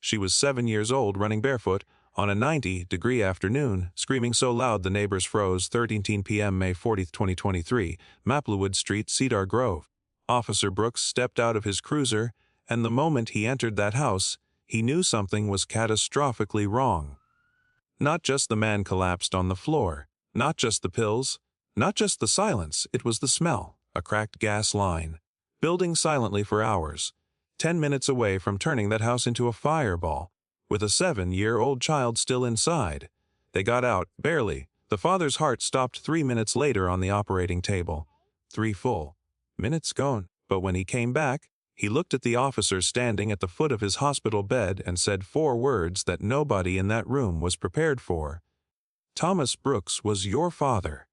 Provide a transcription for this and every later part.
She was 7 years old, running barefoot on a 90-degree afternoon, screaming so loud the neighbors froze. 13 p.m. May 40, 2023, Maplewood Street, Cedar Grove. Officer Brooks stepped out of his cruiser, and the moment he entered that house, he knew something was catastrophically wrong. Not just the man collapsed on the floor, not just the pills, not just the silence, it was the smell, a cracked gas line, building silently for hours, 10 minutes away from turning that house into a fireball, with a 7-year-old child still inside. They got out, barely. The father's heart stopped 3 minutes later on the operating table. 3 full minutes gone. But when he came back, he looked at the officer standing at the foot of his hospital bed and said 4 words that nobody in that room was prepared for. "Thomas Brooks was your father."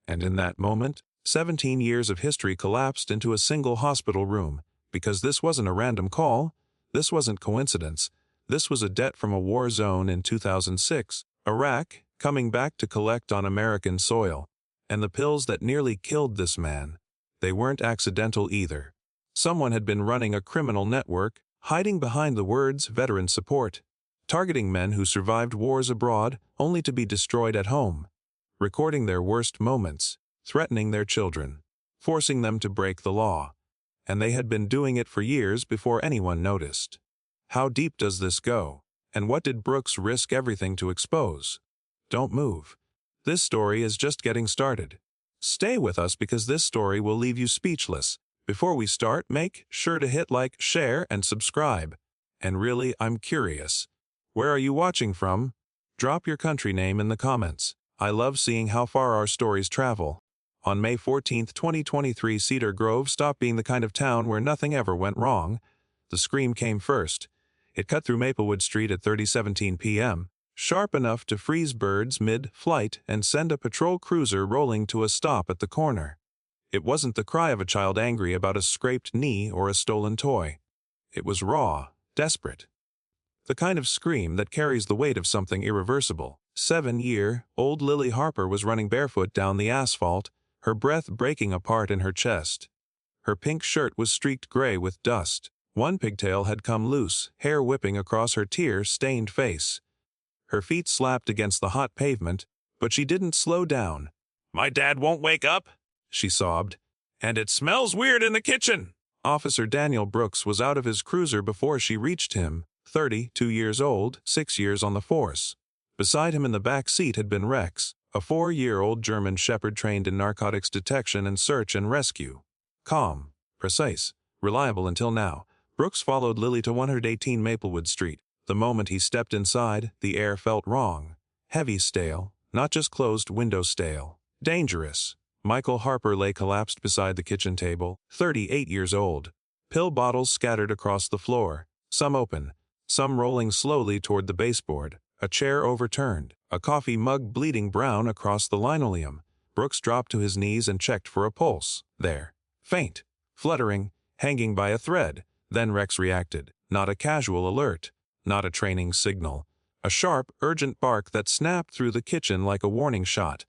And in that moment, 17 years of history collapsed into a single hospital room, because this wasn't a random call, this wasn't coincidence. This was a debt from a war zone in 2006, Iraq, coming back to collect on American soil. And the pills that nearly killed this man, they weren't accidental either. Someone had been running a criminal network, hiding behind the words veteran support, targeting men who survived wars abroad only to be destroyed at home, recording their worst moments, threatening their children, forcing them to break the law. And they had been doing it for years before anyone noticed. How deep does this go? And what did Brooks risk everything to expose? Don't move. This story is just getting started. Stay with us because this story will leave you speechless. Before we start, make sure to hit like, share, and subscribe. And really, I'm curious. Where are you watching from? Drop your country name in the comments. I love seeing how far our stories travel. On May 14, 2023, Cedar Grove stopped being the kind of town where nothing ever went wrong. The scream came first. It cut through Maplewood Street at 30:17 p.m., sharp enough to freeze birds mid-flight and send a patrol cruiser rolling to a stop at the corner. It wasn't the cry of a child angry about a scraped knee or a stolen toy. It was raw, desperate. The kind of scream that carries the weight of something irreversible. 7-year-old Lily Harper was running barefoot down the asphalt, her breath breaking apart in her chest. Her pink shirt was streaked gray with dust. One pigtail had come loose, hair whipping across her tear-stained face. Her feet slapped against the hot pavement, but she didn't slow down. "My dad won't wake up," she sobbed. "And it smells weird in the kitchen." Officer Daniel Brooks was out of his cruiser before she reached him, 32 years old, 6 years on the force. Beside him in the back seat had been Rex, a 4-year-old German shepherd trained in narcotics detection and search and rescue. Calm, precise, reliable until now. Brooks followed Lily to 118 Maplewood Street. The moment he stepped inside, the air felt wrong. Heavy, stale, not just closed window stale. Dangerous. Michael Harper lay collapsed beside the kitchen table, 38 years old. Pill bottles scattered across the floor, some open, some rolling slowly toward the baseboard. A chair overturned, a coffee mug bleeding brown across the linoleum. Brooks dropped to his knees and checked for a pulse. There. Faint. Fluttering. Hanging by a thread. Then Rex reacted. Not a casual alert. Not a training signal. A sharp, urgent bark that snapped through the kitchen like a warning shot.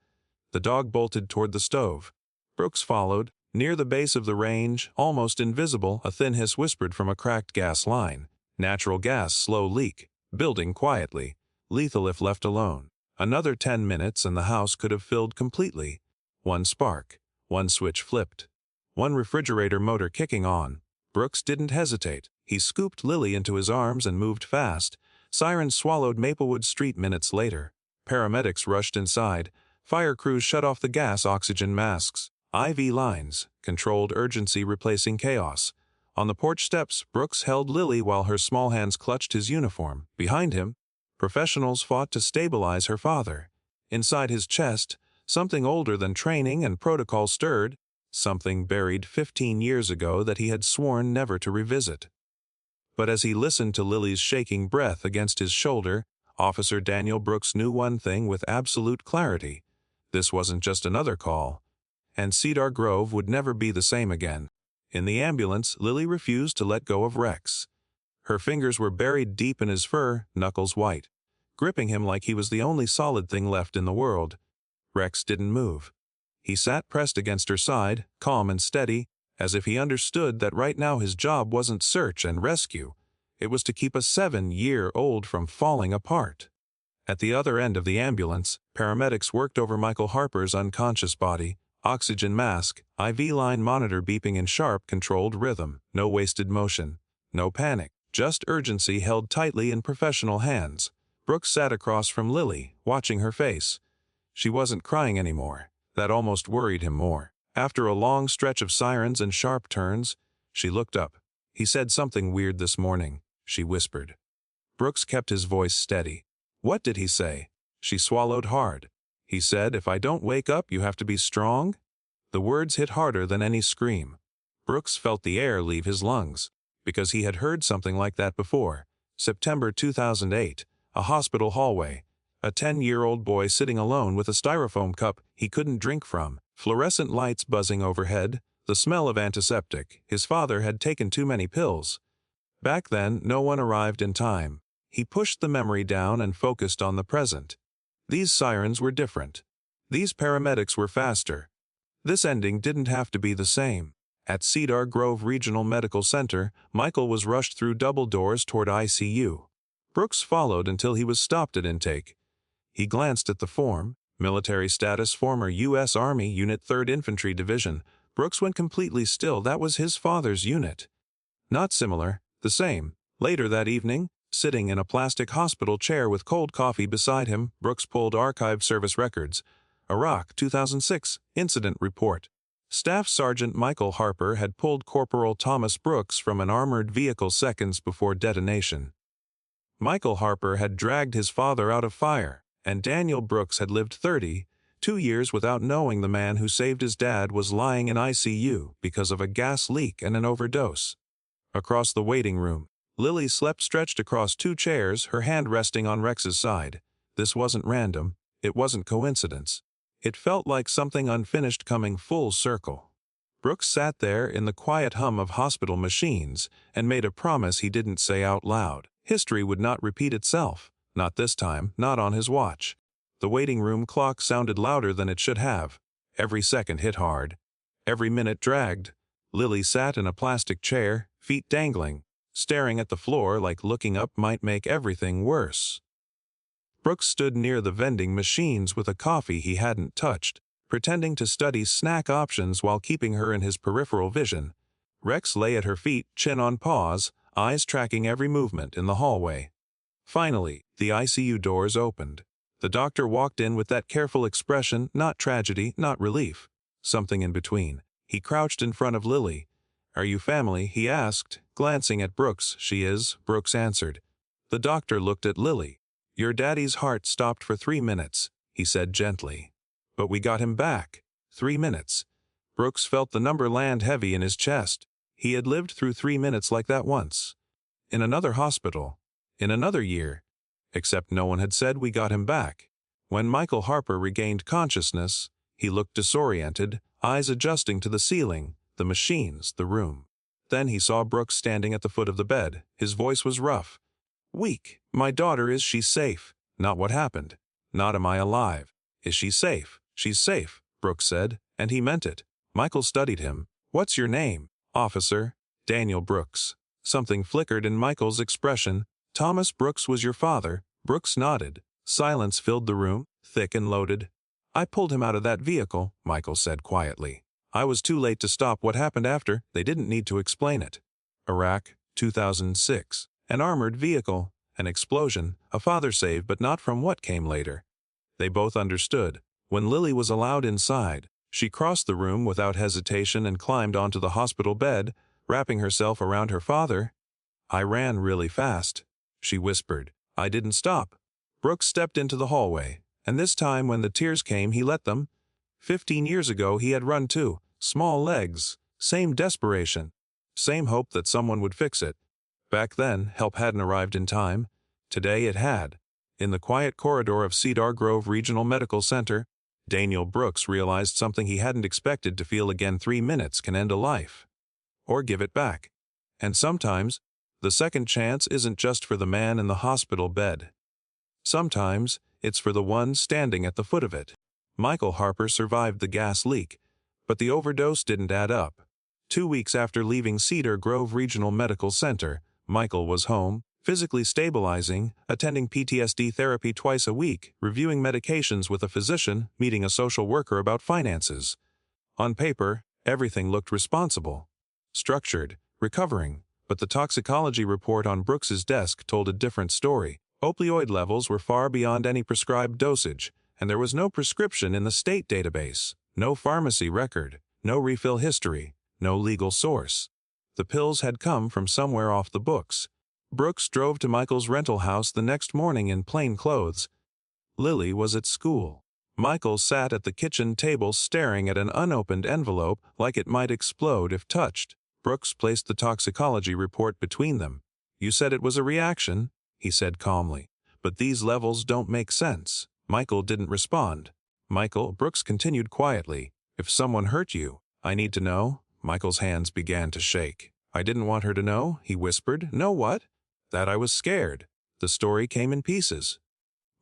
The dog bolted toward the stove. Brooks followed. Near the base of the range, almost invisible, a thin hiss whispered from a cracked gas line. Natural gas, slow leak. Building quietly. Lethal if left alone. Another 10 minutes and the house could have filled completely. One spark. One switch flipped. One refrigerator motor kicking on. Brooks didn't hesitate. He scooped Lily into his arms and moved fast. Sirens swallowed Maplewood Street minutes later. Paramedics rushed inside. Fire crews shut off the gas oxygen masks. IV lines. Controlled urgency replacing chaos. On the porch steps, Brooks held Lily while her small hands clutched his uniform. Behind him, professionals fought to stabilize her father. Inside his chest, something older than training and protocol stirred, something buried 15 years ago that he had sworn never to revisit. But as he listened to Lily's shaking breath against his shoulder, Officer Daniel Brooks knew one thing with absolute clarity. This wasn't just another call. And Cedar Grove would never be the same again. In the ambulance, Lily refused to let go of Rex. Her fingers were buried deep in his fur, knuckles white, gripping him like he was the only solid thing left in the world. Rex didn't move. He sat pressed against her side, calm and steady, as if he understood that right now his job wasn't search and rescue. It was to keep a 7-year-old from falling apart. At the other end of the ambulance, paramedics worked over Michael Harper's unconscious body, oxygen mask, IV line monitor beeping in sharp, controlled rhythm. No wasted motion. No panic. Just urgency held tightly in professional hands. Brooks sat across from Lily, watching her face. She wasn't crying anymore. That almost worried him more. After a long stretch of sirens and sharp turns, she looked up. "He said something weird this morning," she whispered. Brooks kept his voice steady. "What did he say?" She swallowed hard. "He said, if I don't wake up, you have to be strong?" The words hit harder than any scream. Brooks felt the air leave his lungs, because he had heard something like that before. September 2008, a hospital hallway. A 10-year-old boy sitting alone with a styrofoam cup he couldn't drink from, fluorescent lights buzzing overhead, the smell of antiseptic. His father had taken too many pills. Back then, no one arrived in time. He pushed the memory down and focused on the present. These sirens were different. These paramedics were faster. This ending didn't have to be the same. At Cedar Grove Regional Medical Center, Michael was rushed through double doors toward ICU. Brooks followed until he was stopped at intake. He glanced at the form, military status, former U.S. Army Unit 3rd Infantry Division. Brooks went completely still. That was his father's unit. Not similar, the same. Later that evening, sitting in a plastic hospital chair with cold coffee beside him, Brooks pulled archived service records. Iraq, 2006, incident report. Staff Sergeant Michael Harper had pulled Corporal Thomas Brooks from an armored vehicle seconds before detonation. Michael Harper had dragged his father out of fire, and Daniel Brooks had lived 32 years without knowing the man who saved his dad was lying in ICU because of a gas leak and an overdose. Across the waiting room, Lily slept stretched across two chairs, her hand resting on Rex's side. This wasn't random. It wasn't coincidence. It felt like something unfinished coming full circle. Brooks sat there in the quiet hum of hospital machines and made a promise he didn't say out loud. History would not repeat itself. Not this time, not on his watch. The waiting room clock sounded louder than it should have. Every second hit hard. Every minute dragged. Lily sat in a plastic chair, feet dangling, staring at the floor like looking up might make everything worse. Brooks stood near the vending machines with a coffee he hadn't touched, pretending to study snack options while keeping her in his peripheral vision. Rex lay at her feet, chin on paws, eyes tracking every movement in the hallway. Finally, the ICU doors opened. The doctor walked in with that careful expression, not tragedy, not relief. Something in between. He crouched in front of Lily. "Are you family?" he asked, glancing at Brooks. "She is," Brooks answered. The doctor looked at Lily. "Your daddy's heart stopped for 3 minutes," he said gently. "But we got him back." 3 minutes. Brooks felt the number land heavy in his chest. He had lived through 3 minutes like that once. In another hospital. In another year. Except no one had said we got him back. When Michael Harper regained consciousness, he looked disoriented, eyes adjusting to the ceiling, the machines, the room. Then he saw Brooks standing at the foot of the bed. His voice was rough. "Weak. My daughter, is she safe? Not what happened. Not am I alive. Is she safe?" "She's safe," Brooks said, and he meant it. Michael studied him. "What's your name?" "Officer Daniel Brooks." Something flickered in Michael's expression. "Thomas Brooks was your father?" Brooks nodded. Silence filled the room, thick and loaded. "I pulled him out of that vehicle," Michael said quietly. "I was too late to stop what happened after. They didn't need to explain it." Iraq, 2006. An armored vehicle, an explosion, a father saved but not from what came later. They both understood. When Lily was allowed inside, she crossed the room without hesitation and climbed onto the hospital bed, wrapping herself around her father. "I ran really fast," she whispered. "I didn't stop." Brooks stepped into the hallway, and this time when the tears came he let them. 15 years ago he had run too. Small legs, same desperation, same hope that someone would fix it. Back then, help hadn't arrived in time. Today it had. In the quiet corridor of Cedar Grove Regional Medical Center, Daniel Brooks realized something he hadn't expected to feel again. 3 minutes can end a life. Or give it back. And sometimes, the second chance isn't just for the man in the hospital bed. Sometimes, it's for the one standing at the foot of it. Michael Harper survived the gas leak, but the overdose didn't add up. 2 weeks after leaving Cedar Grove Regional Medical Center, Michael was home, physically stabilizing, attending PTSD therapy twice a week, reviewing medications with a physician, meeting a social worker about finances. On paper, everything looked responsible, structured, recovering, but the toxicology report on Brooks's desk told a different story. Opioid levels were far beyond any prescribed dosage, and there was no prescription in the state database, no pharmacy record, no refill history, no legal source. The pills had come from somewhere off the books. Brooks drove to Michael's rental house the next morning in plain clothes. Lily was at school. Michael sat at the kitchen table staring at an unopened envelope like it might explode if touched. Brooks placed the toxicology report between them. "You said it was a reaction," he said calmly. "But these levels don't make sense." Michael didn't respond. "Michael," Brooks continued quietly, "if someone hurt you, I need to know." Michael's hands began to shake. "I didn't want her to know," he whispered. "Know what?" "That I was scared." The story came in pieces.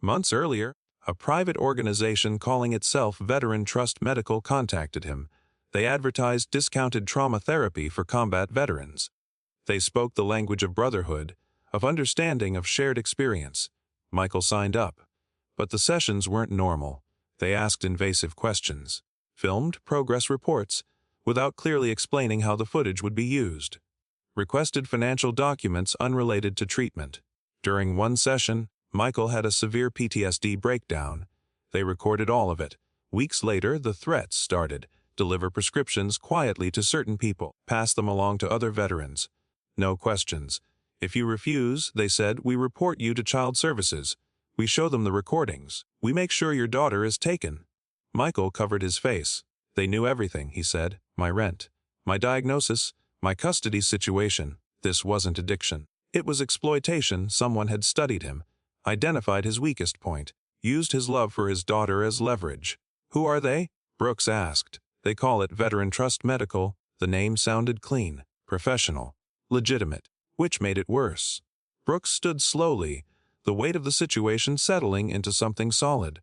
Months earlier, a private organization calling itself Veteran Trust Medical contacted him. They advertised discounted trauma therapy for combat veterans. They spoke the language of brotherhood, of understanding, of shared experience. Michael signed up. But the sessions weren't normal. They asked invasive questions, filmed progress reports, without clearly explaining how the footage would be used. Requested financial documents unrelated to treatment. During one session, Michael had a severe PTSD breakdown. They recorded all of it. Weeks later, the threats started. Deliver prescriptions quietly to certain people, pass them along to other veterans. No questions. If you refuse, they said, we report you to child services. We show them the recordings. We make sure your daughter is taken. Michael covered his face. They knew everything, he said. My rent, my diagnosis, my custody situation. This wasn't addiction. It was exploitation. Someone had studied him, identified his weakest point, used his love for his daughter as leverage. Who are they? Brooks asked. They call it Veteran Trust Medical. The name sounded clean, professional, legitimate, which made it worse. Brooks stood slowly, the weight of the situation settling into something solid.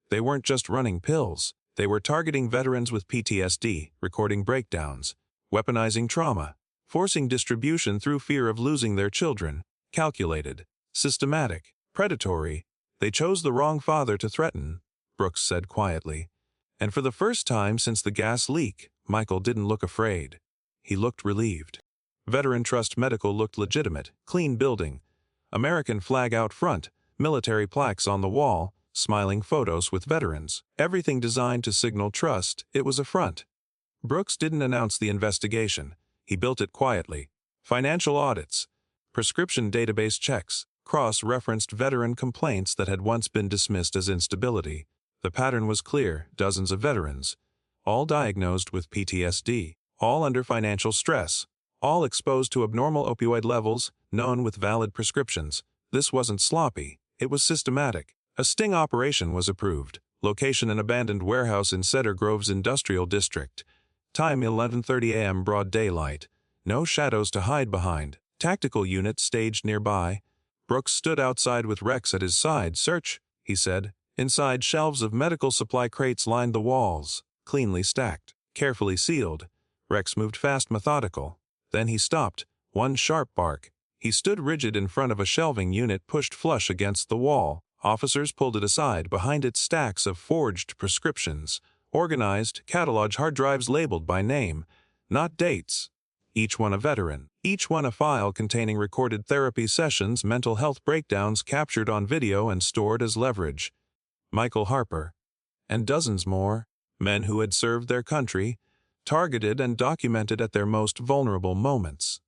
They weren't just running pills. They were targeting veterans with PTSD, recording breakdowns, weaponizing trauma, forcing distribution through fear of losing their children. Calculated, systematic, predatory. They chose the wrong father to threaten, Brooks said quietly. And for the first time since the gas leak, Michael didn't look afraid. He looked relieved. Veteran Trust Medical looked legitimate, clean building. American flag out front, military plaques on the wall, smiling photos with veterans. Everything designed to signal trust. It was a front. Brooks didn't announce the investigation. He built it quietly. Financial audits, prescription database checks, cross-referenced veteran complaints that had once been dismissed as instability. The pattern was clear, dozens of veterans, all diagnosed with PTSD, all under financial stress, all exposed to abnormal opioid levels, known with valid prescriptions. This wasn't sloppy, it was systematic. A sting operation was approved. Location: an abandoned warehouse in Cedar Grove's industrial district. Time: 11:30 a.m. broad daylight. No shadows to hide behind. Tactical unit staged nearby. Brooks stood outside with Rex at his side. Search, he said. Inside, shelves of medical supply crates lined the walls, cleanly stacked, carefully sealed. Rex moved fast, methodical. Then he stopped, one sharp bark. He stood rigid in front of a shelving unit pushed flush against the wall. Officers pulled it aside. Behind it, stacks of forged prescriptions, organized, cataloged hard drives labeled by name, not dates. Each one a veteran, each one a file containing recorded therapy sessions, mental health breakdowns captured on video and stored as leverage. Michael Harper, and dozens more, men who had served their country, targeted and documented at their most vulnerable moments.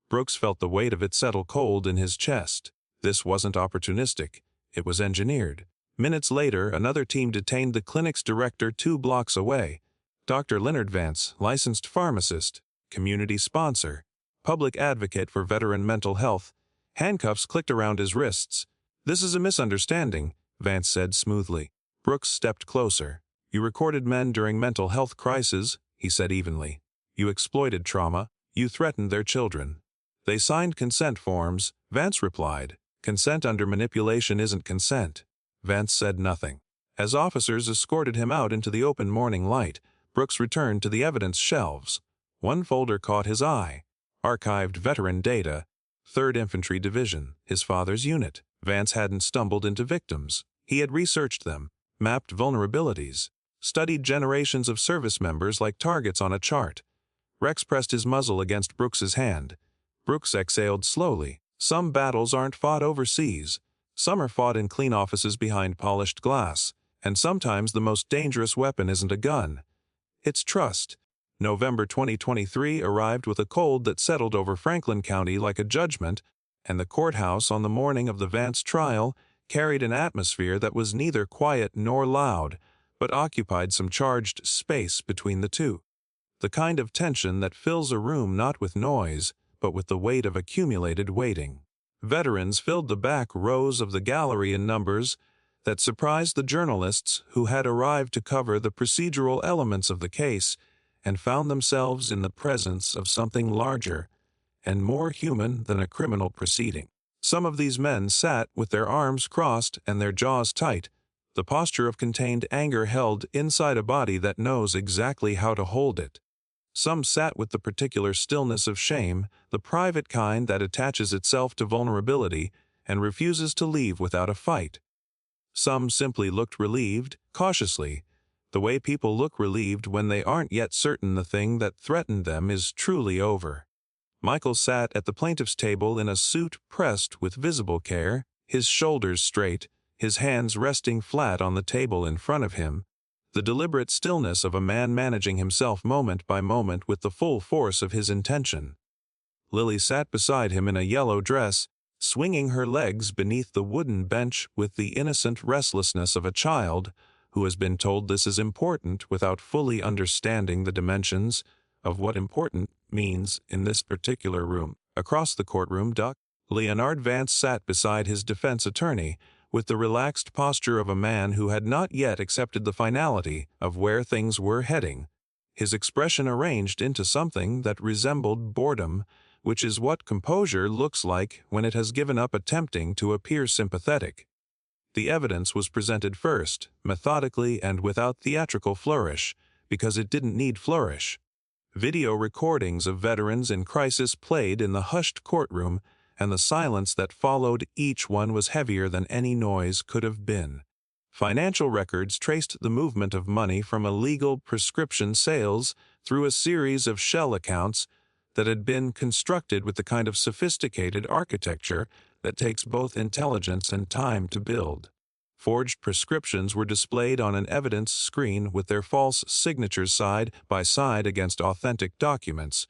Brooks felt the weight of it settle cold in his chest. This wasn't opportunistic. It was engineered. Minutes later, another team detained the clinic's director 2 blocks away. Dr. Leonard Vance, licensed pharmacist, community sponsor, public advocate for veteran mental health. Handcuffs clicked around his wrists. "This is a misunderstanding," Vance said smoothly. Brooks stepped closer. "You recorded men during mental health crises," he said evenly. "You exploited trauma. You threatened their children." "They signed consent forms," Vance replied. "Consent under manipulation isn't consent." Vance said nothing. As officers escorted him out into the open morning light, Brooks returned to the evidence shelves. One folder caught his eye. Archived veteran data. 3rd Infantry Division, his father's unit. Vance hadn't stumbled into victims. He had researched them, mapped vulnerabilities, studied generations of service members like targets on a chart. Rex pressed his muzzle against Brooks's hand. Brooks exhaled slowly. Some battles aren't fought overseas. Some are fought in clean offices behind polished glass. And sometimes the most dangerous weapon isn't a gun. It's trust. November 2023 arrived with a cold that settled over Franklin County like a judgment, and the courthouse on the morning of the Vance trial carried an atmosphere that was neither quiet nor loud, but occupied some charged space between the two. The kind of tension that fills a room not with noise, but with the weight of accumulated waiting. Veterans filled the back rows of the gallery in numbers that surprised the journalists who had arrived to cover the procedural elements of the case and found themselves in the presence of something larger and more human than a criminal proceeding. Some of these men sat with their arms crossed and their jaws tight, the posture of contained anger held inside a body that knows exactly how to hold it. Some sat with the particular stillness of shame, the private kind that attaches itself to vulnerability and refuses to leave without a fight. Some simply looked relieved, cautiously, the way people look relieved when they aren't yet certain the thing that threatened them is truly over. Michael sat at the plaintiff's table in a suit pressed with visible care, his shoulders straight, his hands resting flat on the table in front of him, the deliberate stillness of a man managing himself moment by moment with the full force of his intention. Lily sat beside him in a yellow dress, swinging her legs beneath the wooden bench with the innocent restlessness of a child who has been told this is important without fully understanding the dimensions of what important means in this particular room. Across the courtroom, Leonard Vance sat beside his defense attorney with the relaxed posture of a man who had not yet accepted the finality of where things were heading, his expression arranged into something that resembled boredom, which is what composure looks like when it has given up attempting to appear sympathetic. The evidence was presented first, methodically and without theatrical flourish, because it didn't need flourish. Video recordings of veterans in crisis played in the hushed courtroom, and the silence that followed each one was heavier than any noise could have been. Financial records traced the movement of money from illegal prescription sales through a series of shell accounts that had been constructed with the kind of sophisticated architecture that takes both intelligence and time to build. Forged prescriptions were displayed on an evidence screen with their false signatures side by side against authentic documents.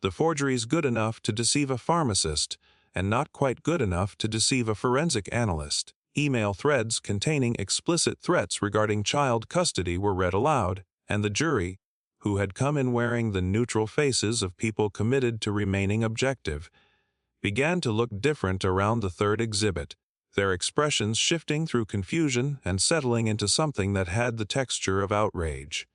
The forgeries good enough to deceive a pharmacist, and not quite good enough to deceive a forensic analyst. Email threads containing explicit threats regarding child custody were read aloud, and the jury, who had come in wearing the neutral faces of people committed to remaining objective, began to look different around the third exhibit, their expressions shifting through confusion and settling into something that had the texture of outrage.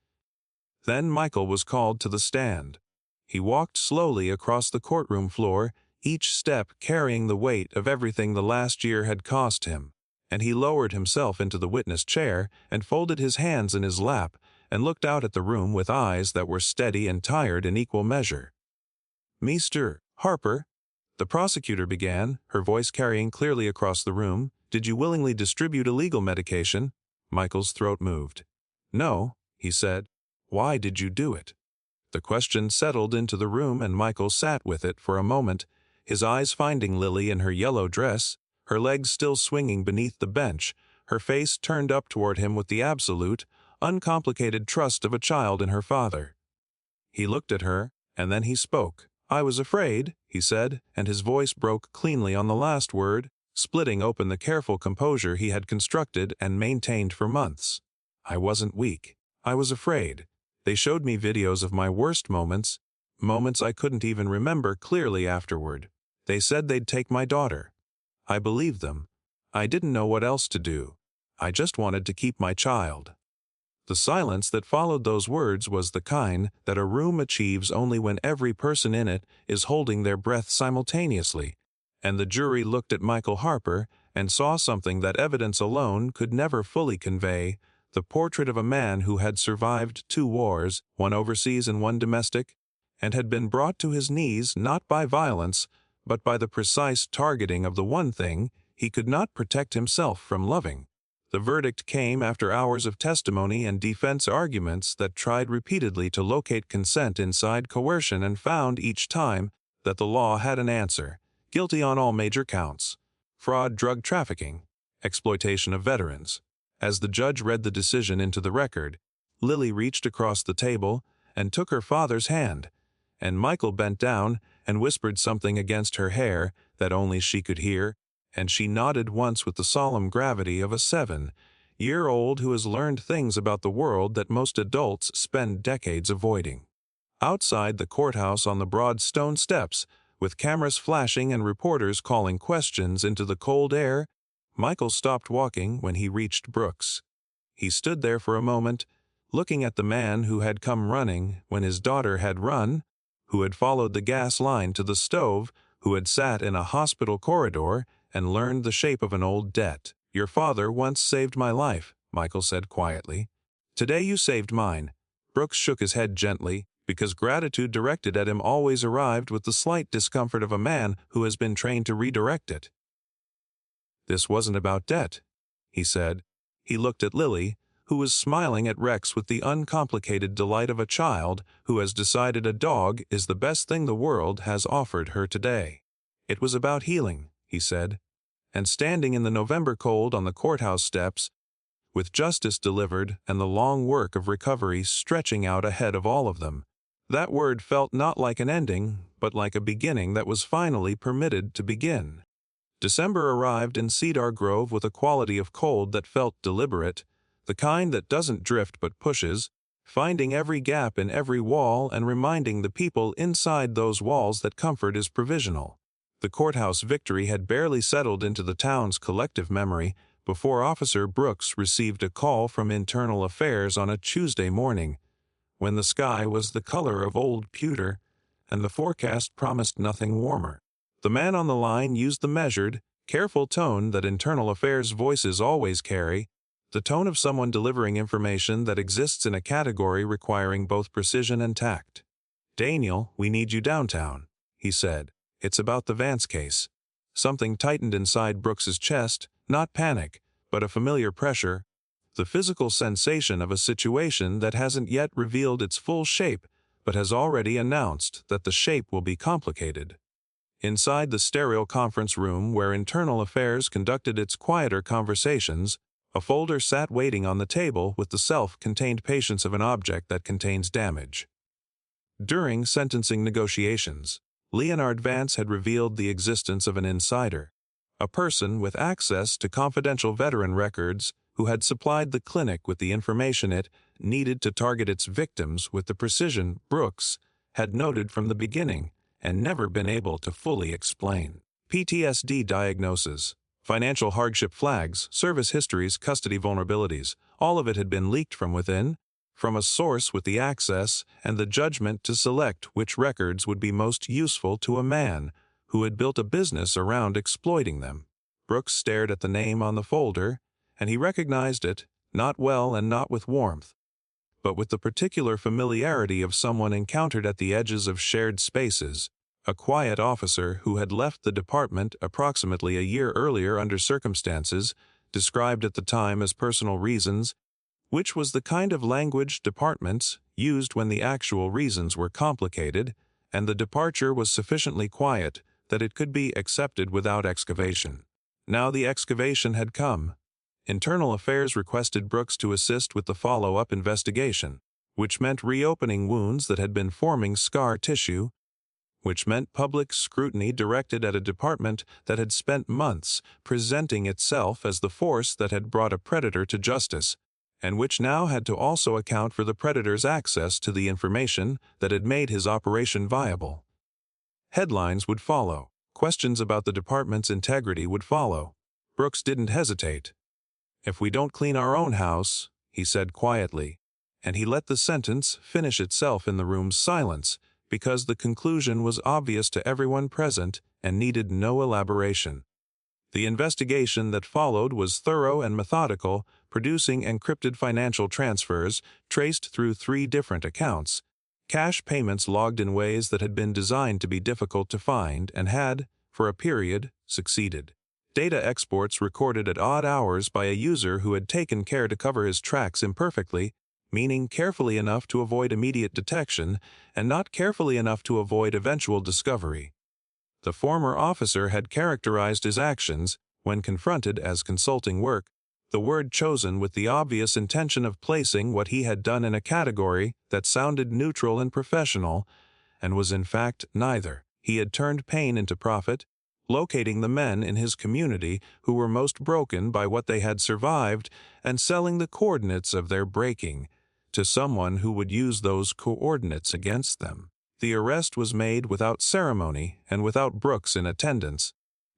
Then Michael was called to the stand. He walked slowly across the courtroom floor, each step carrying the weight of everything the last year had cost him, and he lowered himself into the witness chair and folded his hands in his lap and looked out at the room with eyes that were steady and tired in equal measure. "Mr. Harper," the prosecutor began, her voice carrying clearly across the room, "did you willingly distribute illegal medication?" Michael's throat moved. "No," he said. "Why did you do it?" The question settled into the room and Michael sat with it for a moment, his eyes finding Lily in her yellow dress, her legs still swinging beneath the bench, her face turned up toward him with the absolute, uncomplicated trust of a child in her father. He looked at her, and then he spoke. "I was afraid," he said, and his voice broke cleanly on the last word, splitting open the careful composure he had constructed and maintained for months. "I wasn't weak. I was afraid. They showed me videos of my worst moments, moments I couldn't even remember clearly afterward. They said they'd take my daughter. I believed them. I didn't know what else to do. I just wanted to keep my child." The silence that followed those words was the kind that a room achieves only when every person in it is holding their breath simultaneously, and the jury looked at Michael Harper and saw something that evidence alone could never fully convey, the portrait of a man who had survived 2 wars, one overseas and one domestic, and had been brought to his knees not by violence, but by the precise targeting of the one thing he could not protect himself from loving. The verdict came after hours of testimony and defense arguments that tried repeatedly to locate consent inside coercion and found each time that the law had an answer: guilty on all major counts: fraud, drug trafficking, exploitation of veterans. As the judge read the decision into the record, Lily reached across the table and took her father's hand, and Michael bent down and whispered something against her hair that only she could hear, and she nodded once with the solemn gravity of a 7-year-old who has learned things about the world that most adults spend decades avoiding. Outside the courthouse on the broad stone steps, with cameras flashing and reporters calling questions into the cold air, Michael stopped walking when he reached Brooks. He stood there for a moment, looking at the man who had come running when his daughter had run, who had followed the gas line to the stove, who had sat in a hospital corridor and learned the shape of an old debt. "Your father once saved my life," Michael said quietly. "Today you saved mine." Brooks shook his head gently, because gratitude directed at him always arrived with the slight discomfort of a man who has been trained to redirect it. "This wasn't about debt," he said. He looked at Lily, who was smiling at Rex with the uncomplicated delight of a child who has decided a dog is the best thing the world has offered her today. "It was about healing," he said, "and standing in the November cold on the courthouse steps, with justice delivered and the long work of recovery stretching out ahead of all of them." That word felt not like an ending, but like a beginning that was finally permitted to begin. December arrived in Cedar Grove with a quality of cold that felt deliberate, the kind that doesn't drift but pushes, finding every gap in every wall and reminding the people inside those walls that comfort is provisional. The courthouse victory had barely settled into the town's collective memory before Officer Brooks received a call from Internal Affairs on a Tuesday morning, when the sky was the color of old pewter and the forecast promised nothing warmer. The man on the line used the measured, careful tone that Internal Affairs voices always carry, the tone of someone delivering information that exists in a category requiring both precision and tact. "Daniel, we need you downtown," he said. "It's about the Vance case." Something tightened inside Brooks's chest, not panic, but a familiar pressure, the physical sensation of a situation that hasn't yet revealed its full shape, but has already announced that the shape will be complicated. Inside the sterile conference room where Internal Affairs conducted its quieter conversations, a folder sat waiting on the table with the self-contained patience of an object that contains damage. During sentencing negotiations, Leonard Vance had revealed the existence of an insider, a person with access to confidential veteran records who had supplied the clinic with the information it needed to target its victims with the precision Brooks had noted from the beginning and never been able to fully explain. PTSD diagnosis, financial hardship flags, service histories, custody vulnerabilities, all of it had been leaked from within, from a source with the access and the judgment to select which records would be most useful to a man who had built a business around exploiting them. Brooks stared at the name on the folder, and he recognized it, not well and not with warmth, but with the particular familiarity of someone encountered at the edges of shared spaces, a quiet officer who had left the department approximately a year earlier under circumstances described at the time as personal reasons, which was the kind of language departments used when the actual reasons were complicated, and the departure was sufficiently quiet that it could be accepted without excavation. Now the excavation had come. Internal Affairs requested Brooks to assist with the follow-up investigation, which meant reopening wounds that had been forming scar tissue, which meant public scrutiny directed at a department that had spent months presenting itself as the force that had brought a predator to justice, and which now had to also account for the predator's access to the information that had made his operation viable. Headlines would follow. Questions about the department's integrity would follow. Brooks didn't hesitate. "If we don't clean our own house," he said quietly, and he let the sentence finish itself in the room's silence, because the conclusion was obvious to everyone present and needed no elaboration. The investigation that followed was thorough and methodical, producing encrypted financial transfers traced through 3 different accounts, Cash payments logged in ways that had been designed to be difficult to find and had, for a period, succeeded. Data exports recorded at odd hours by a user who had taken care to cover his tracks imperfectly, meaning carefully enough to avoid immediate detection and not carefully enough to avoid eventual discovery. The former officer had characterized his actions, when confronted as consulting work, the word chosen with the obvious intention of placing what he had done in a category that sounded neutral and professional, and was in fact neither. He had turned pain into profit, locating the men in his community who were most broken by what they had survived and selling the coordinates of their breaking to someone who would use those coordinates against them. The arrest was made without ceremony and without Brooks in attendance,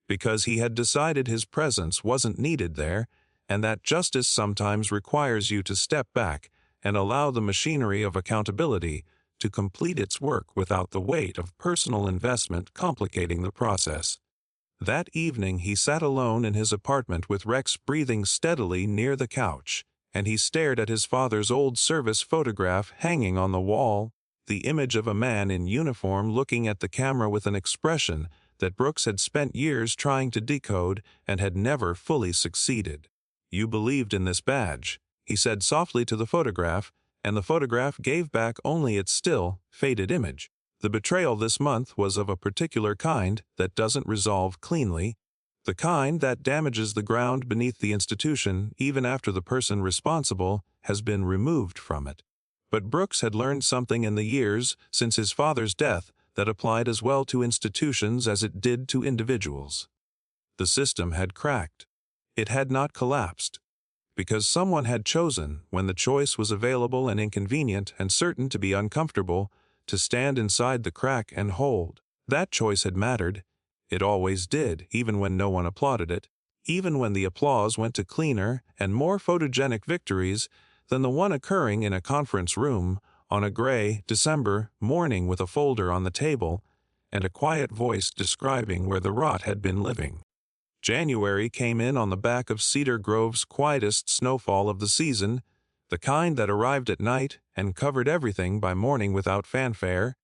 because he had decided his presence wasn't needed there, and that justice sometimes requires you to step back and allow the machinery of accountability to complete its work without the weight of personal investment complicating the process. That evening he sat alone in his apartment with Rex breathing steadily near the couch, and he stared at his father's old service photograph hanging on the wall, the image of a man in uniform looking at the camera with an expression that Brooks had spent years trying to decode and had never fully succeeded. "You believed in this badge," he said softly to the photograph, and the photograph gave back only its still, faded image. The betrayal this month was of a particular kind that doesn't resolve cleanly, the kind that damages the ground beneath the institution even after the person responsible has been removed from it. But Brooks had learned something in the years since his father's death that applied as well to institutions as it did to individuals. The system had cracked. It had not collapsed, because someone had chosen, when the choice was available and inconvenient and certain to be uncomfortable, to stand inside the crack and hold. That choice had mattered. It always did, even when no one applauded it, even when the applause went to cleaner and more photogenic victories than the one occurring in a conference room on a gray December morning with a folder on the table and a quiet voice describing where the rot had been living. January came in on the back of Cedar Grove's quietest snowfall of the season, the kind that arrived at night and covered everything by morning without fanfare,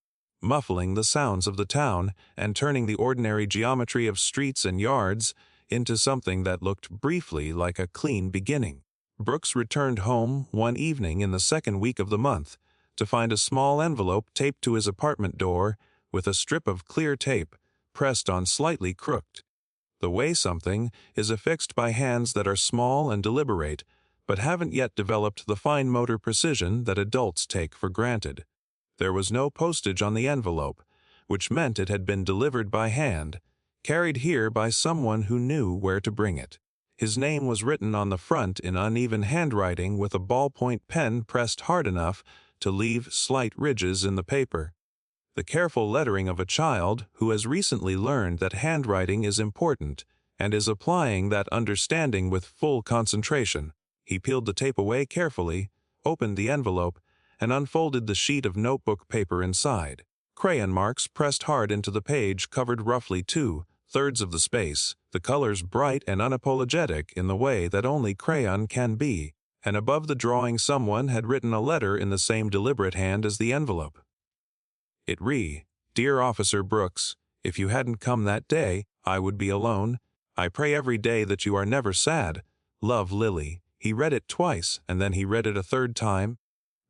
muffling the sounds of the town and turning the ordinary geometry of streets and yards into something that looked briefly like a clean beginning. Brooks returned home one evening in the second week of the month to find a small envelope taped to his apartment door with a strip of clear tape pressed on slightly crooked. The way something is affixed by hands that are small and deliberate, but haven't yet developed the fine motor precision that adults take for granted. There was no postage on the envelope, which meant it had been delivered by hand, carried here by someone who knew where to bring it. His name was written on the front in uneven handwriting with a ballpoint pen pressed hard enough to leave slight ridges in the paper. The careful lettering of a child who has recently learned that handwriting is important and is applying that understanding with full concentration. He peeled the tape away carefully, opened the envelope, and unfolded the sheet of notebook paper inside. Crayon marks pressed hard into the page covered roughly 2/3 of the space, the colors bright and unapologetic in the way that only crayon can be, and above the drawing someone had written a letter in the same deliberate hand as the envelope. It read, "Dear Officer Brooks, if you hadn't come that day, I would be alone. I pray every day that you are never sad. Love, Lily." He read it twice, and then he read it a third time,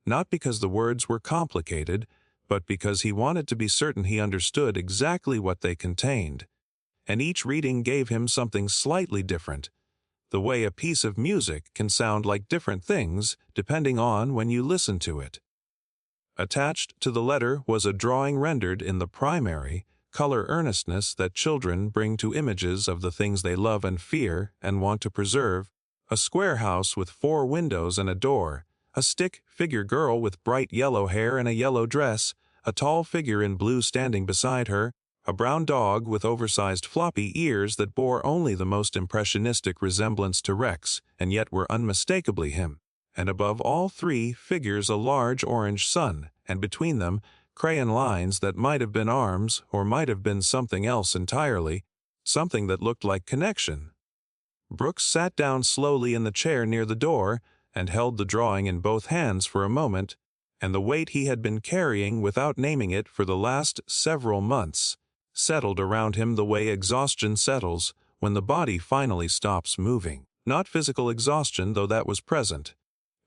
not because the words were complicated, but because he wanted to be certain he understood exactly what they contained. And each reading gave him something slightly different, the way a piece of music can sound like different things depending on when you listen to it. Attached to the letter was a drawing rendered in the primary, color earnestness that children bring to images of the things they love and fear and want to preserve, a square house with 4 windows and a door, a stick figure girl with bright yellow hair and a yellow dress, a tall figure in blue standing beside her, a brown dog with oversized floppy ears that bore only the most impressionistic resemblance to Rex and yet were unmistakably him, and above all 3 figures a large orange sun, and between them crayon lines that might have been arms or might have been something else entirely, something that looked like connection. Brooks sat down slowly in the chair near the door and held the drawing in both hands for a moment, and the weight he had been carrying without naming it for the last several months settled around him the way exhaustion settles when the body finally stops moving. Not physical exhaustion, though that was present.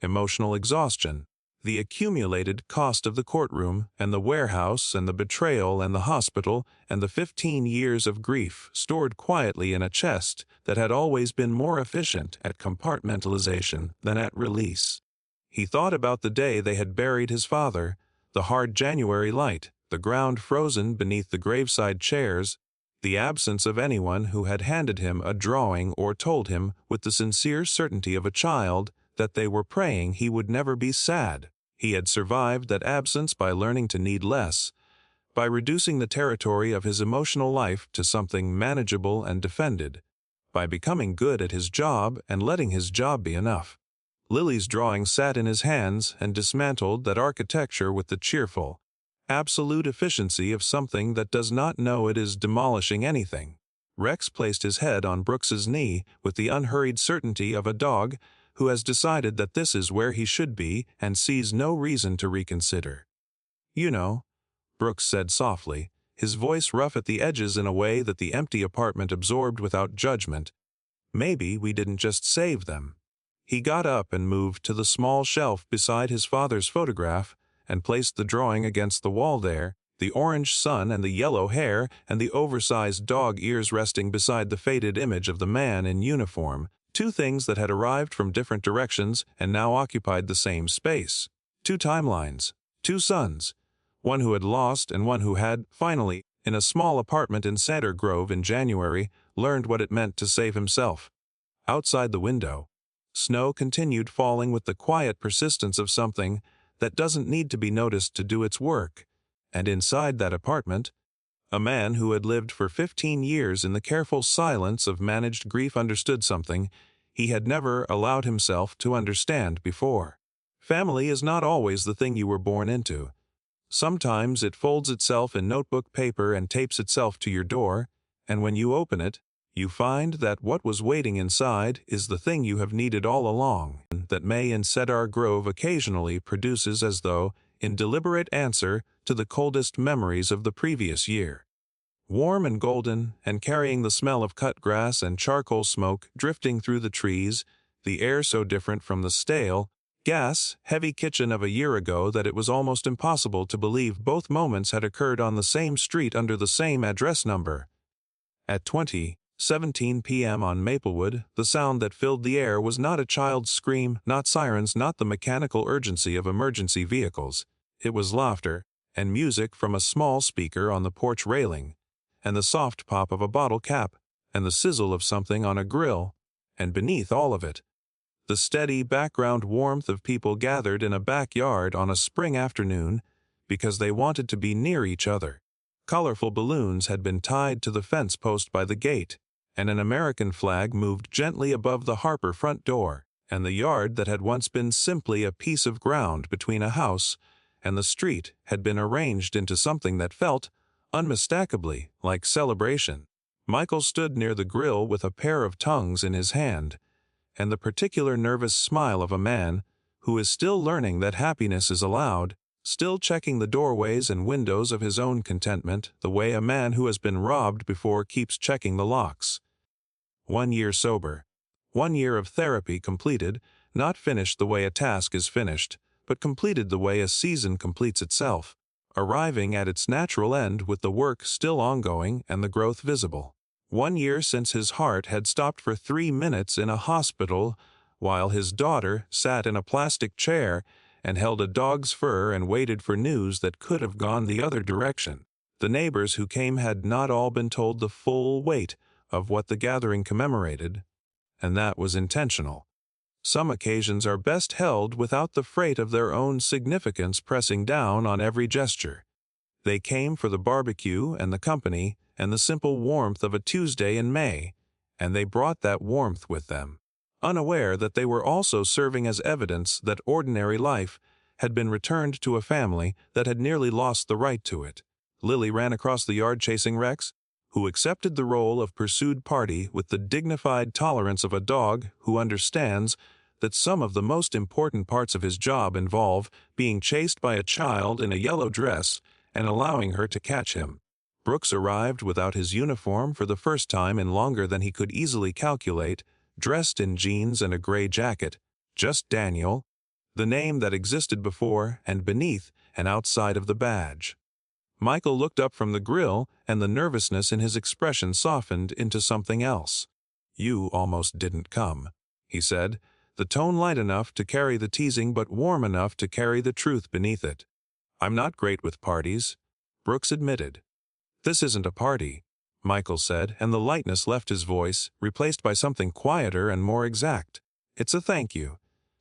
Emotional exhaustion. The accumulated cost of the courtroom, and the warehouse, and the betrayal, and the hospital, and the 15 years of grief stored quietly in a chest that had always been more efficient at compartmentalization than at release. He thought about the day they had buried his father, the hard January light, the ground frozen beneath the graveside chairs, the absence of anyone who had handed him a drawing or told him with the sincere certainty of a child that they were praying he would never be sad. He had survived that absence by learning to need less, by reducing the territory of his emotional life to something manageable and defended, by becoming good at his job and letting his job be enough. Lily's drawing sat in his hands and dismantled that architecture with the cheerful, absolute efficiency of something that does not know it is demolishing anything. Rex placed his head on Brooks's knee with the unhurried certainty of a dog who has decided that this is where he should be and sees no reason to reconsider. "You know," Brooks said softly, his voice rough at the edges in a way that the empty apartment absorbed without judgment, "maybe we didn't just save them." He got up and moved to the small shelf beside his father's photograph and placed the drawing against the wall there, the orange sun and the yellow hair and the oversized dog ears resting beside the faded image of the man in uniform, two things that had arrived from different directions and now occupied the same space. Two timelines, two sons, one who had lost and one who had, finally, in a small apartment in Cedar Grove in January, learned what it meant to save himself. Outside the window, snow continued falling with the quiet persistence of something that doesn't need to be noticed to do its work, and inside that apartment, a man who had lived for 15 years in the careful silence of managed grief understood something he had never allowed himself to understand before. Family is not always the thing you were born into. Sometimes it folds itself in notebook paper and tapes itself to your door, and when you open it, you find that what was waiting inside is the thing you have needed all along, that May in Cedar Grove occasionally produces as though in deliberate answer to the coldest memories of the previous year. Warm and golden, and carrying the smell of cut grass and charcoal smoke drifting through the trees, the air so different from the stale, gas-heavy kitchen of a year ago that it was almost impossible to believe both moments had occurred on the same street under the same address number. At 20:17 p.m. on Maplewood, the sound that filled the air was not a child's scream, not sirens, not the mechanical urgency of emergency vehicles. It was laughter and music from a small speaker on the porch railing, and the soft pop of a bottle cap, and the sizzle of something on a grill, and beneath all of it, the steady background warmth of people gathered in a backyard on a spring afternoon because they wanted to be near each other. Colorful balloons had been tied to the fence post by the gate, and an American flag moved gently above the Harper front door, and the yard that had once been simply a piece of ground between a house and the street had been arranged into something that felt, unmistakably, like celebration. Michael stood near the grill with a pair of tongues in his hand, and the particular nervous smile of a man who is still learning that happiness is allowed, still checking the doorways and windows of his own contentment the way a man who has been robbed before keeps checking the locks. 1 year sober. 1 year of therapy completed, not finished the way a task is finished, but completed the way a season completes itself, arriving at its natural end with the work still ongoing and the growth visible. 1 year since his heart had stopped for 3 minutes in a hospital while his daughter sat in a plastic chair and held a dog's fur and waited for news that could have gone the other direction. The neighbors who came had not all been told the full weight of what the gathering commemorated, and that was intentional. Some occasions are best held without the freight of their own significance pressing down on every gesture. They came for the barbecue and the company and the simple warmth of a Tuesday in May, and they brought that warmth with them, unaware that they were also serving as evidence that ordinary life had been returned to a family that had nearly lost the right to it. Lily ran across the yard chasing Rex, who accepted the role of pursued party with the dignified tolerance of a dog who understands that some of the most important parts of his job involve being chased by a child in a yellow dress and allowing her to catch him. Brooks arrived without his uniform for the first time in longer than he could easily calculate, dressed in jeans and a gray jacket, just Daniel, the name that existed before and beneath and outside of the badge. Michael looked up from the grill, and the nervousness in his expression softened into something else. "You almost didn't come," he said, the tone light enough to carry the teasing but warm enough to carry the truth beneath it. "I'm not great with parties," Brooks admitted. "This isn't a party," Michael said, and the lightness left his voice, replaced by something quieter and more exact. "It's a thank you."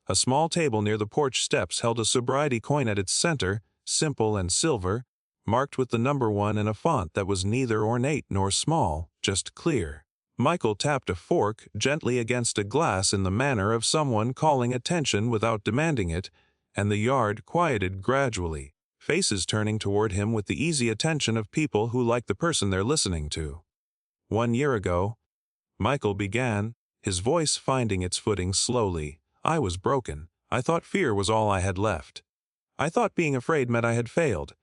A small table near the porch steps held a sobriety coin at its center, simple and silver, marked with the number 1 in a font that was neither ornate nor small, just clear. Michael tapped a fork gently against a glass in the manner of someone calling attention without demanding it, and the yard quieted gradually, faces turning toward him with the easy attention of people who like the person they're listening to. "1 year ago," Michael began, his voice finding its footing slowly, "I was broken. I thought fear was all I had left. I thought being afraid meant I had failed."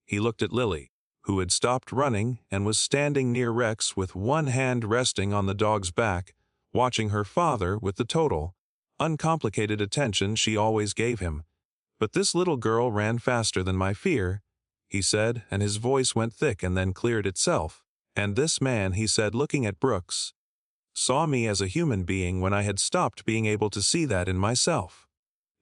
He looked at Lily, who had stopped running and was standing near Rex with one hand resting on the dog's back, watching her father with the total, uncomplicated attention she always gave him. "But this little girl ran faster than my fear," he said, and his voice went thick and then cleared itself. "And this man," he said, looking at Brooks, "saw me as a human being when I had stopped being able to see that in myself."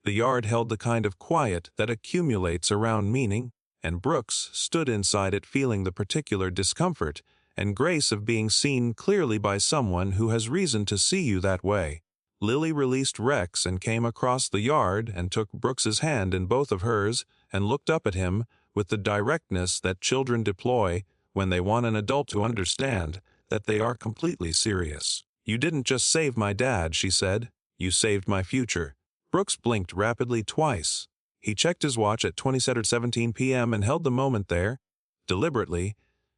The yard held the kind of quiet that accumulates around meaning, and Brooks stood inside it feeling the particular discomfort and grace of being seen clearly by someone who has reason to see you that way. Lily released Rex and came across the yard and took Brooks's hand in both of hers and looked up at him with the directness that children deploy when they want an adult to understand that they are completely serious. "You didn't just save my dad," she said. "You saved my future." Brooks blinked rapidly twice. He checked his watch at 20:17 p.m. and held the moment there, deliberately,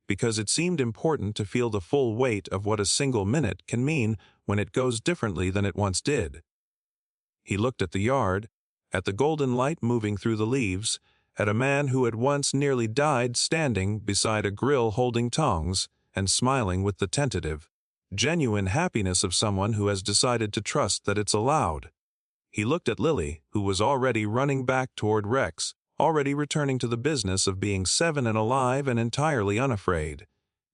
because it seemed important to feel the full weight of what a single minute can mean when it goes differently than it once did. He looked at the yard, at the golden light moving through the leaves, at a man who had once nearly died standing beside a grill holding tongs and smiling with the tentative, genuine happiness of someone who has decided to trust that it's allowed. He looked at Lily, who was already running back toward Rex, already returning to the business of being 7 and alive and entirely unafraid.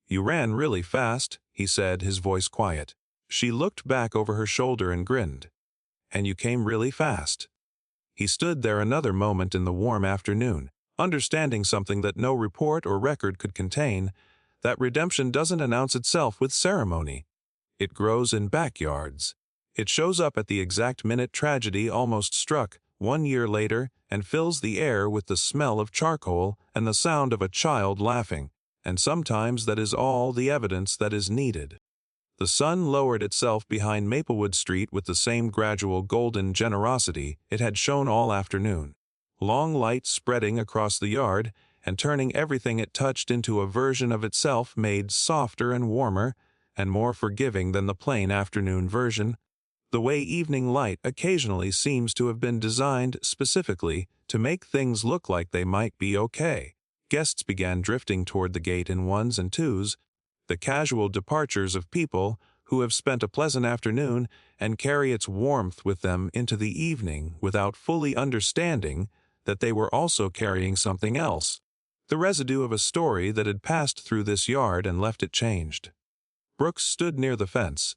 "You ran really fast," he said, his voice quiet. She looked back over her shoulder and grinned. "And you came really fast." He stood there another moment in the warm afternoon, understanding something that no report or record could contain, that redemption doesn't announce itself with ceremony. It grows in backyards. It shows up at the exact minute tragedy almost struck, 1 year later, and fills the air with the smell of charcoal and the sound of a child laughing, and sometimes that is all the evidence that is needed. The sun lowered itself behind Maplewood Street with the same gradual golden generosity it had shown all afternoon. Long light spreading across the yard and turning everything it touched into a version of itself made softer and warmer and more forgiving than the plain afternoon version, the way evening light occasionally seems to have been designed specifically to make things look like they might be okay. Guests began drifting toward the gate in ones and twos, the casual departures of people who have spent a pleasant afternoon and carry its warmth with them into the evening without fully understanding that they were also carrying something else, the residue of a story that had passed through this yard and left it changed. Brooks stood near the fence,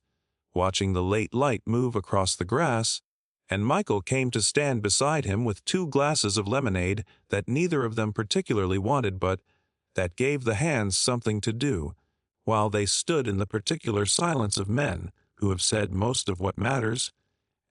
watching the late light move across the grass, and Michael came to stand beside him with 2 glasses of lemonade that neither of them particularly wanted but that gave the hands something to do, while they stood in the particular silence of men who have said most of what matters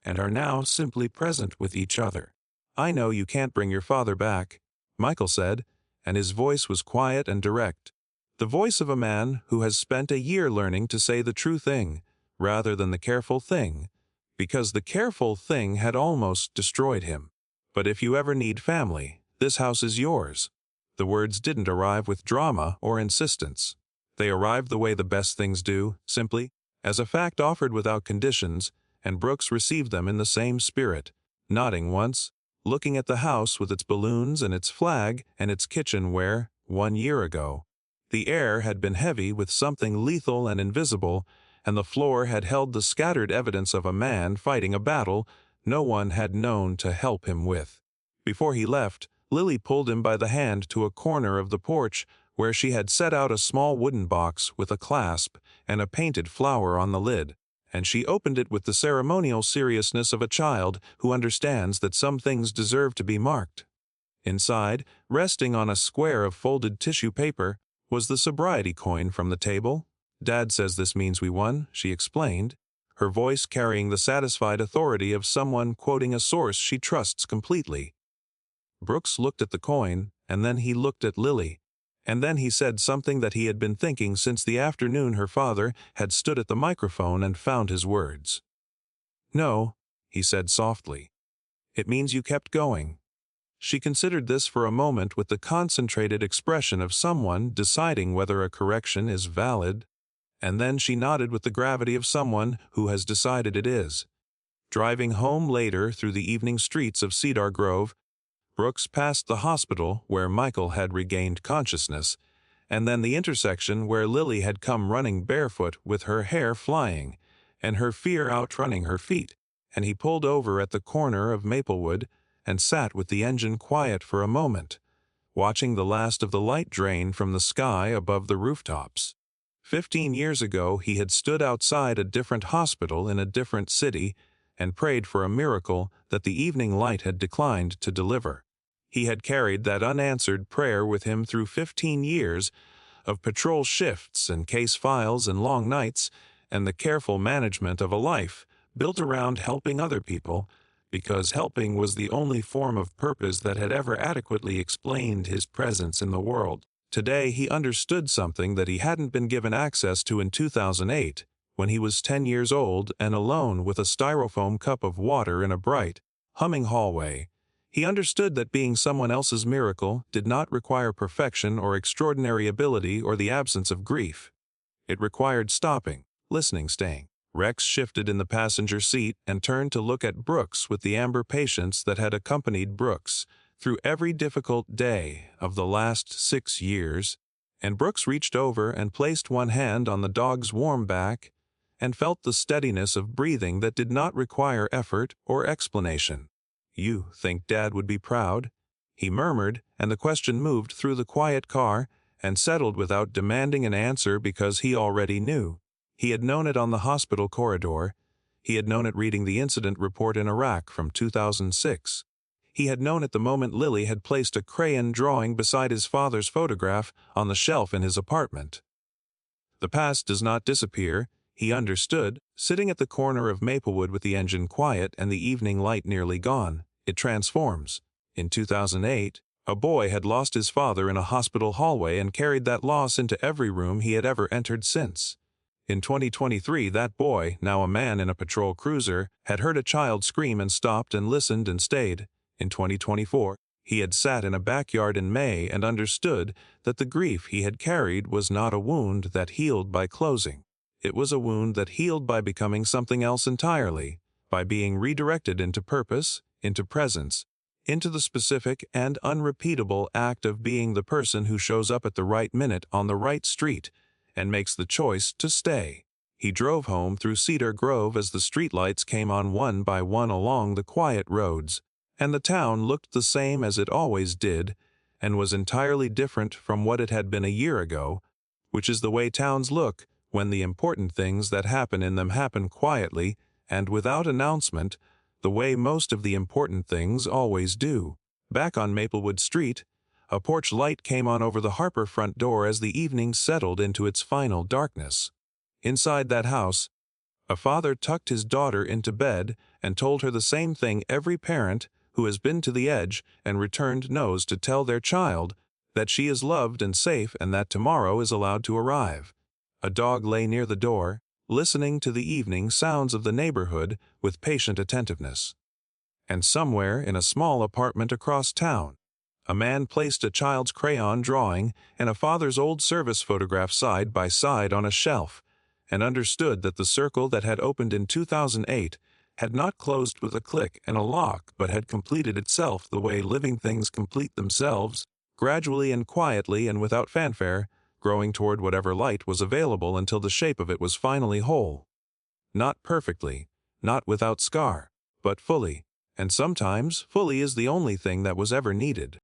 and are now simply present with each other. "I know you can't bring your father back," Michael said, and his voice was quiet and direct, the voice of a man who has spent a year learning to say the true thing rather than the careful thing, because the careful thing had almost destroyed him. "But if you ever need family, this house is yours." The words didn't arrive with drama or insistence. They arrived the way the best things do, simply, as a fact offered without conditions, and Brooks received them in the same spirit, nodding once, looking at the house with its balloons and its flag and its kitchen where, 1 year ago, the air had been heavy with something lethal and invisible, and the floor had held the scattered evidence of a man fighting a battle no one had known to help him with. Before he left, Lily pulled him by the hand to a corner of the porch where she had set out a small wooden box with a clasp and a painted flower on the lid, and she opened it with the ceremonial seriousness of a child who understands that some things deserve to be marked. Inside, resting on a square of folded tissue paper, was the sobriety coin from the table. "Dad says this means we won," she explained, her voice carrying the satisfied authority of someone quoting a source she trusts completely. Brooks looked at the coin, and then he looked at Lily, and then he said something that he had been thinking since the afternoon her father had stood at the microphone and found his words. "No," he said softly. "It means you kept going." She considered this for a moment with the concentrated expression of someone deciding whether a correction is valid, and then she nodded with the gravity of someone who has decided it is. Driving home later through the evening streets of Cedar Grove, Brooks passed the hospital where Michael had regained consciousness, and then the intersection where Lily had come running barefoot with her hair flying, and her fear outrunning her feet, and he pulled over at the corner of Maplewood and sat with the engine quiet for a moment, watching the last of the light drain from the sky above the rooftops. 15 years ago he had stood outside a different hospital in a different city and prayed for a miracle that the evening light had declined to deliver. He had carried that unanswered prayer with him through 15 years of patrol shifts and case files and long nights and the careful management of a life built around helping other people, because helping was the only form of purpose that had ever adequately explained his presence in the world. Today he understood something that he hadn't been given access to in 2008, when he was 10 years old and alone with a styrofoam cup of water in a bright, humming hallway. He understood that being someone else's miracle did not require perfection or extraordinary ability or the absence of grief. It required stopping, listening, staying. Rex shifted in the passenger seat and turned to look at Brooks with the amber patience that had accompanied Brooks through every difficult day of the last 6 years, and Brooks reached over and placed one hand on the dog's warm back and felt the steadiness of breathing that did not require effort or explanation. "You think Dad would be proud?" he murmured, and the question moved through the quiet car and settled without demanding an answer because he already knew. He had known it on the hospital corridor. He had known it reading the incident report in Iraq from 2006. He had known it the moment Lily had placed a crayon drawing beside his father's photograph on the shelf in his apartment. The past does not disappear, he understood, sitting at the corner of Maplewood with the engine quiet and the evening light nearly gone. It transforms. In 2008, a boy had lost his father in a hospital hallway and carried that loss into every room he had ever entered since. In 2023, that boy, now a man in a patrol cruiser, had heard a child scream and stopped and listened and stayed. In 2024, he had sat in a backyard in May and understood that the grief he had carried was not a wound that healed by closing. It was a wound that healed by becoming something else entirely, by being redirected into purpose, into presence, into the specific and unrepeatable act of being the person who shows up at the right minute on the right street and makes the choice to stay. He drove home through Cedar Grove as the streetlights came on one by one along the quiet roads, and the town looked the same as it always did and was entirely different from what it had been a year ago, which is the way towns look when the important things that happen in them happen quietly and without announcement, the way most of the important things always do. Back on Maplewood Street, a porch light came on over the Harper front door as the evening settled into its final darkness. Inside that house, a father tucked his daughter into bed and told her the same thing every parent who has been to the edge and returned knows to tell their child, that she is loved and safe and that tomorrow is allowed to arrive. A dog lay near the door, listening to the evening sounds of the neighborhood with patient attentiveness. And somewhere in a small apartment across town, a man placed a child's crayon drawing and a father's old service photograph side by side on a shelf, and understood that the circle that had opened in 2008 had not closed with a click and a lock but had completed itself the way living things complete themselves, gradually and quietly and without fanfare, growing toward whatever light was available until the shape of it was finally whole. Not perfectly, not without scar, but fully, and sometimes fully is the only thing that was ever needed.